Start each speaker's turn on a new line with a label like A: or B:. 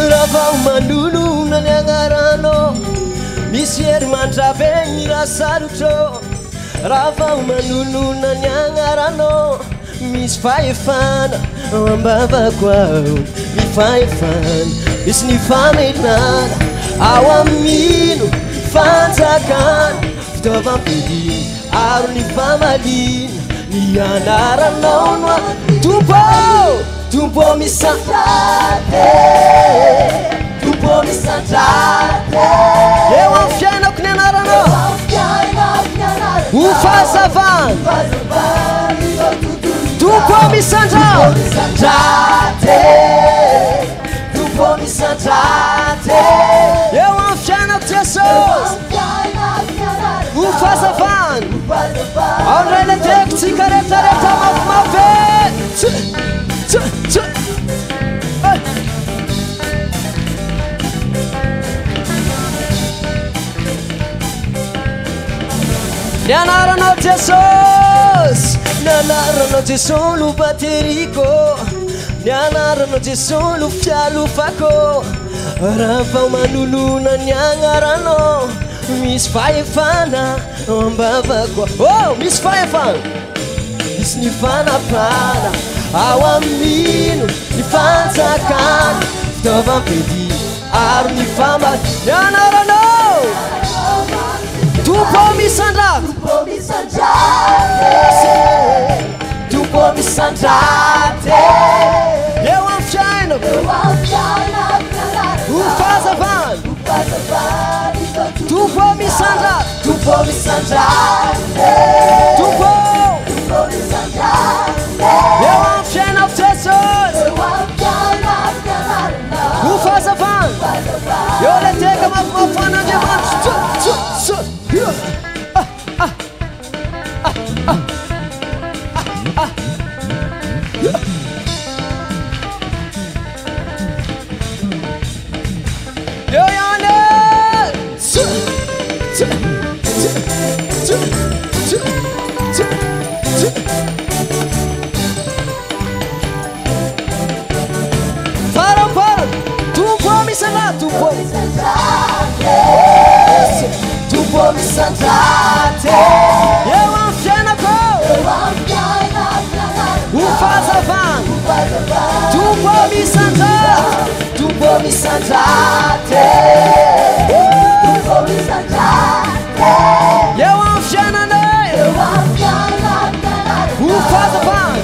A: Rafa mandulu nanyangarano Misier mandrabe mirasarutro Rafa mandulu nanyangarano Mis faefana ambava kwao Mi faefana Mis ni fametnana Awamino fantakana Fitova mpedini Aro ni famalina Ni andaranonwa Tumpo misandrate Tumpo misandrate Ewa mfiana kunenarano Ufazavan Tumpo misandrate Tumpo misandrate Ewa mfiana kutesos Ufazavan Aurele tek cigareta reta mafe Nanarano Jesus Nanarano Jesus lu baterico Nanarano Jesus lu fialu fako Rafa manulu nanyangarano Miss Faefana ambava kwa Oh Miss Faefana Miss Nifana pana Awamino nifantakana Fitova mpedi Aro nifamba Nanarano Tumpo misandrate Tumpo misandrate Ewa mfiana Ufazavan Tumpo misandrate Tumpo misandrate Tumpo Ewa mfiana utesos Ufazavan Yole teka mafana diamant Tumpo misandrate Ewa mfiana ko Ufazavan Tumpo misandrate Tumpo misandrate Ewa mfiana ne Ufazavan